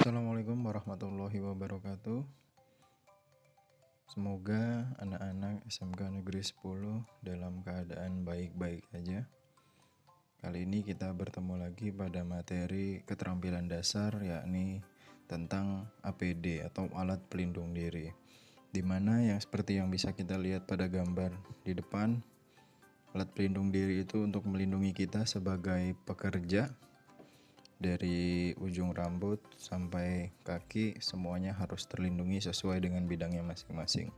Assalamualaikum warahmatullahi wabarakatuh. Semoga anak-anak SMK Negeri 10 dalam keadaan baik-baik aja. Kali ini kita bertemu lagi pada materi keterampilan dasar, yakni tentang APD atau alat pelindung diri. Dimana yang seperti yang bisa kita lihat pada gambar di depan, alat pelindung diri itu untuk melindungi kita sebagai pekerja. Dari ujung rambut sampai kaki semuanya harus terlindungi sesuai dengan bidangnya masing-masing.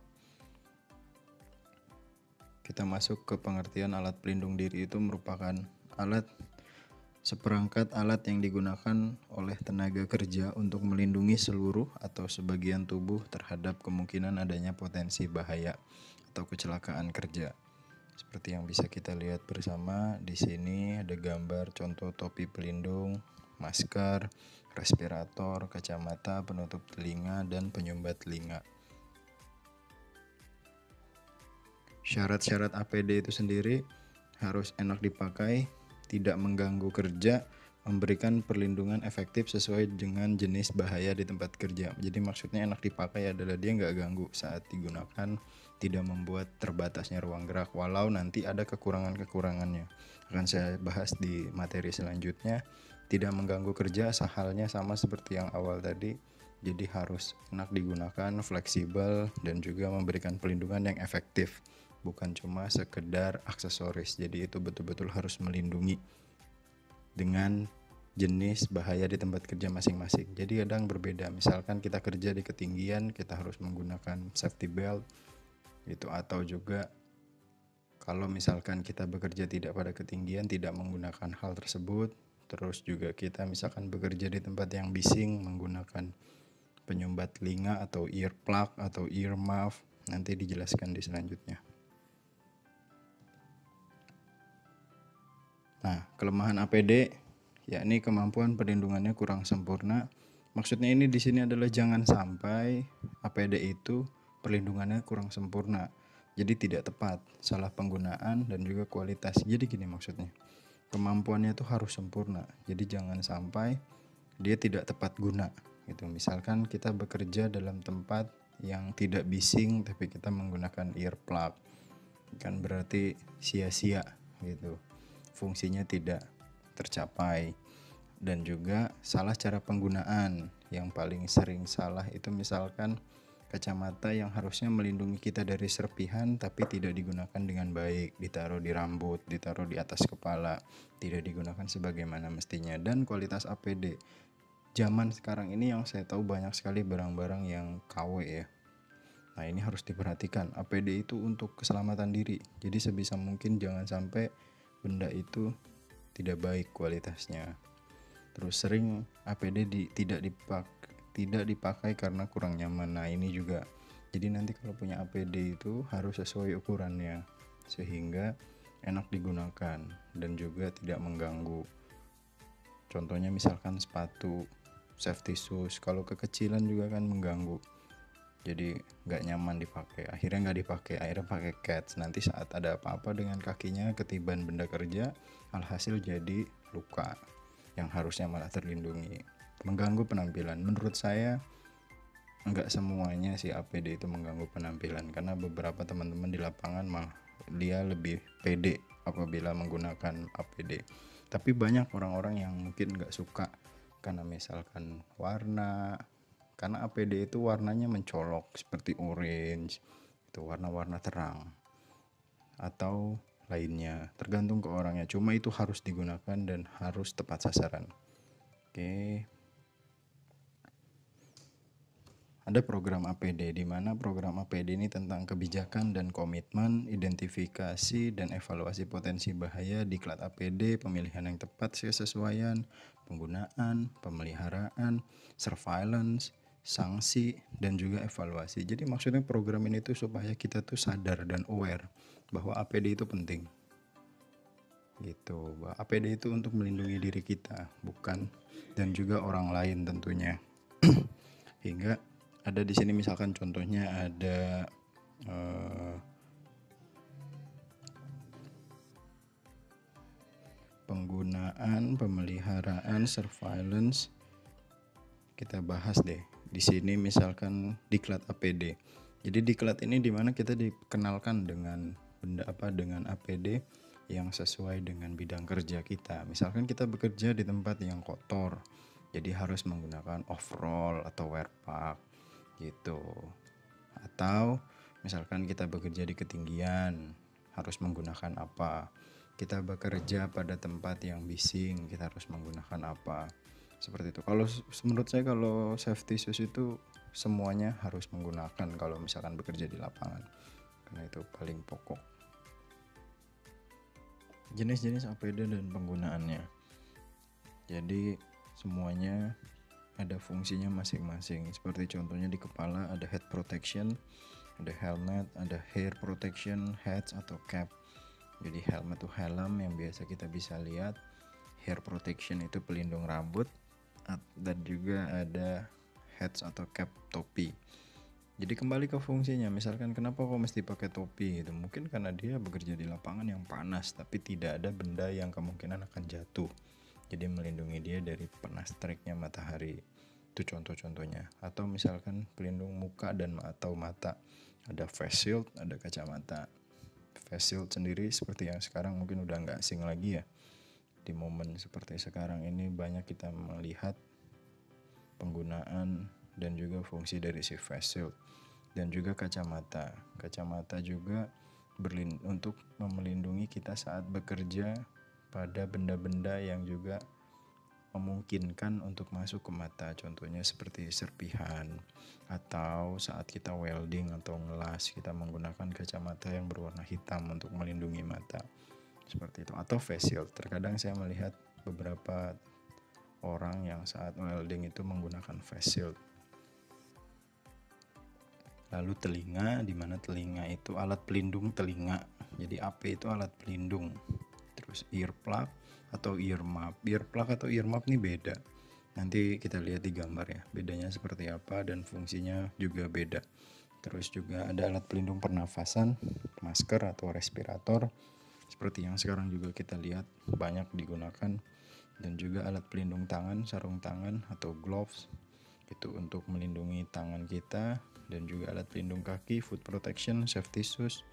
Kita masuk ke pengertian alat pelindung diri. Itu merupakan seperangkat alat yang digunakan oleh tenaga kerja untuk melindungi seluruh atau sebagian tubuh terhadap kemungkinan adanya potensi bahaya atau kecelakaan kerja. Seperti yang bisa kita lihat bersama di sini, ada gambar contoh topi pelindung, masker, respirator, kacamata, penutup telinga, dan penyumbat telinga. Syarat-syarat APD itu sendiri harus enak dipakai, tidak mengganggu kerja, memberikan perlindungan efektif sesuai dengan jenis bahaya di tempat kerja. Jadi maksudnya enak dipakai adalah dia nggak ganggu saat digunakan, tidak membuat terbatasnya ruang gerak, walau nanti ada kekurangan-kekurangannya. Akan saya bahas di materi selanjutnya. Tidak mengganggu kerja sehalnya sama seperti yang awal tadi. Jadi harus enak digunakan, fleksibel, dan juga memberikan perlindungan yang efektif. Bukan cuma sekedar aksesoris. Jadi itu betul-betul harus melindungi dengan jenis bahaya di tempat kerja masing-masing. Jadi kadang berbeda. Misalkan kita kerja di ketinggian, kita harus menggunakan safety belt gitu, atau juga kalau misalkan kita bekerja tidak pada ketinggian, tidak menggunakan hal tersebut. Terus juga kita misalkan bekerja di tempat yang bising, menggunakan penyumbat telinga atau ear plug atau ear muff. Nanti dijelaskan di selanjutnya. Nah, kelemahan APD yakni kemampuan perlindungannya kurang sempurna. Maksudnya ini di sini adalah jangan sampai APD itu perlindungannya kurang sempurna. Jadi tidak tepat, salah penggunaan dan juga kualitas. Jadi gini maksudnya. Kemampuannya itu harus sempurna. Jadi jangan sampai dia tidak tepat guna gitu. Misalkan kita bekerja dalam tempat yang tidak bising tapi kita menggunakan earplug, kan berarti sia-sia gitu, fungsinya tidak tercapai. Dan juga salah cara penggunaan. Yang paling sering salah itu misalkan kacamata yang harusnya melindungi kita dari serpihan tapi tidak digunakan dengan baik, ditaruh di rambut, ditaruh di atas kepala, tidak digunakan sebagaimana mestinya. Dan kualitas APD zaman sekarang ini yang saya tahu banyak sekali barang-barang yang KW ya. Nah ini harus diperhatikan, APD itu untuk keselamatan diri. Jadi sebisa mungkin jangan sampai benda itu tidak baik kualitasnya. Terus sering APD tidak dipakai karena kurang nyaman. Nah ini juga. Jadi nanti kalau punya APD itu harus sesuai ukurannya sehingga enak digunakan dan juga tidak mengganggu. Contohnya misalkan sepatu, safety shoes, kalau kekecilan juga kan mengganggu. Jadi nggak nyaman dipakai. Akhirnya nggak dipakai, akhirnya pakai cats. Nanti saat ada apa-apa dengan kakinya ketiban benda kerja, alhasil jadi luka yang harusnya malah terlindungi. Mengganggu penampilan. Menurut saya nggak semuanya si APD itu mengganggu penampilan, karena beberapa teman-teman di lapangan malah dia lebih pede apabila menggunakan APD. Tapi banyak orang-orang yang mungkin nggak suka karena misalkan warna, karena APD itu warnanya mencolok seperti orange, itu warna-warna terang atau lainnya, tergantung ke orangnya. Cuma itu harus digunakan dan harus tepat sasaran. Oke. Ada program APD, di mana program APD ini tentang kebijakan dan komitmen, identifikasi dan evaluasi potensi bahaya, diklat APD, pemilihan yang tepat, kesesuaian, penggunaan, pemeliharaan, surveillance, sanksi, dan juga evaluasi. Jadi maksudnya program ini tuh supaya kita tuh sadar dan aware bahwa APD itu penting. Gitu, bahwa APD itu untuk melindungi diri kita, bukan, dan juga orang lain tentunya. Hingga ada di sini misalkan contohnya ada penggunaan, pemeliharaan, surveillance, kita bahas deh. Di sini misalkan diklat APD. Jadi diklat ini dimana kita dikenalkan dengan benda apa, dengan APD yang sesuai dengan bidang kerja kita. Misalkan kita bekerja di tempat yang kotor, jadi harus menggunakan overall atau wear pack gitu. Atau misalkan kita bekerja di ketinggian, harus menggunakan apa. Kita bekerja pada tempat yang bising, kita harus menggunakan apa. Seperti itu. Kalau menurut saya, kalau safety shoes itu semuanya harus menggunakan kalau misalkan bekerja di lapangan, karena itu paling pokok. Jenis-jenis APD dan penggunaannya. Jadi semuanya ada fungsinya masing-masing. Seperti contohnya di kepala ada head protection, ada helmet, ada hair protection, hats atau cap. Jadi helmet itu helm yang biasa kita bisa lihat, hair protection itu pelindung rambut, dan juga ada hats atau cap, topi. Jadi kembali ke fungsinya, misalkan kenapa kok mesti pakai topi gitu, mungkin karena dia bekerja di lapangan yang panas tapi tidak ada benda yang kemungkinan akan jatuh, jadi melindungi dia dari panas teriknya matahari. Itu contoh-contohnya. Atau misalkan pelindung muka dan atau mata, ada face shield, ada kacamata. Face shield sendiri seperti yang sekarang mungkin udah nggak asing lagi ya. Di momen seperti sekarang ini banyak kita melihat penggunaan dan juga fungsi dari si face shield. Dan juga kacamata. Kacamata juga untuk melindungi kita saat bekerja pada benda-benda yang juga memungkinkan untuk masuk ke mata, contohnya seperti serpihan, atau saat kita welding atau ngelas kita menggunakan kacamata yang berwarna hitam untuk melindungi mata, seperti itu. Atau face shield, terkadang saya melihat beberapa orang yang saat welding itu menggunakan face shield. Lalu telinga, di mana telinga itu alat pelindung telinga, jadi AP itu alat pelindung. Terus ear plug atau ear muff. Ear plug atau ear muff ini beda, nanti kita lihat di gambar ya, bedanya seperti apa dan fungsinya juga beda. Terus juga ada alat pelindung pernafasan, masker atau respirator, seperti yang sekarang juga kita lihat banyak digunakan. Dan juga alat pelindung tangan, sarung tangan atau gloves, itu untuk melindungi tangan kita. Dan juga alat pelindung kaki, foot protection, safety shoes.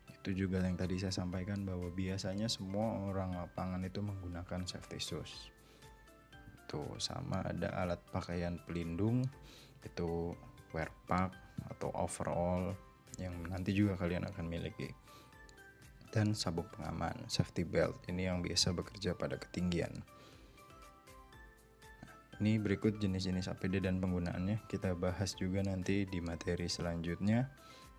Itu juga yang tadi saya sampaikan bahwa biasanya semua orang lapangan itu menggunakan safety shoes. Itu sama ada alat pakaian pelindung, itu wear pack atau overall yang nanti juga kalian akan miliki. Dan sabuk pengaman, safety belt, ini yang biasa bekerja pada ketinggian. Ini berikut jenis-jenis APD dan penggunaannya, kita bahas juga nanti di materi selanjutnya.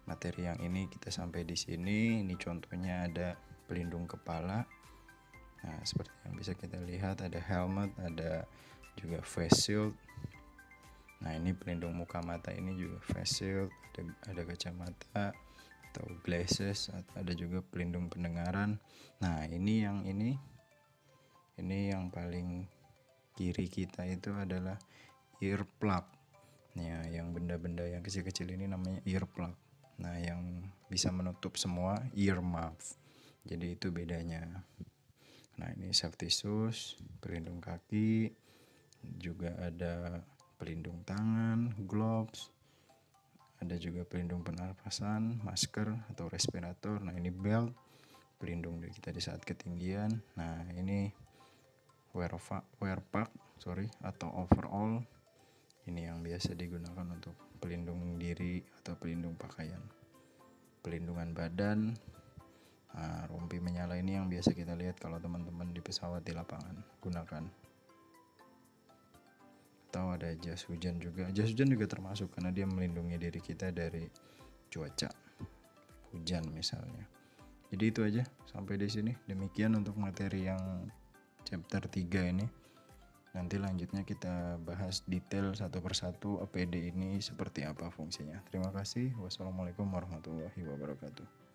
Materi yang ini kita sampai di sini. Ini contohnya ada pelindung kepala. Nah, seperti yang bisa kita lihat ada helmet, ada juga face shield. Nah, ini pelindung muka mata, ini juga face shield, ada kacamata atau glasses, ada juga pelindung pendengaran. Nah, ini yang paling kiri kita itu adalah ear plug. Ya, yang benda-benda yang kecil-kecil ini namanya ear plug. Nah, yang bisa menutup semua ear muff. Jadi itu bedanya. Nah, ini safety shoes, pelindung kaki, juga ada pelindung tangan, gloves, ada juga pelindung pernafasan, masker atau respirator. Nah, ini belt, pelindung diri kita di saat ketinggian. Nah, ini wear pack atau overall, ini yang biasa digunakan untuk pelindung diri atau pelindung pakaian. Pelindungan badan, rompi menyala, ini yang biasa kita lihat kalau teman-teman di pesawat di lapangan gunakan. Atau ada jas hujan juga. Jas hujan juga termasuk karena dia melindungi diri kita dari cuaca hujan misalnya. Jadi itu aja sampai di sini. Demikian untuk materi yang chapter 3 ini. Nanti lanjutnya kita bahas detail satu persatu APD ini seperti apa fungsinya. Terima kasih. Wassalamualaikum warahmatullahi wabarakatuh.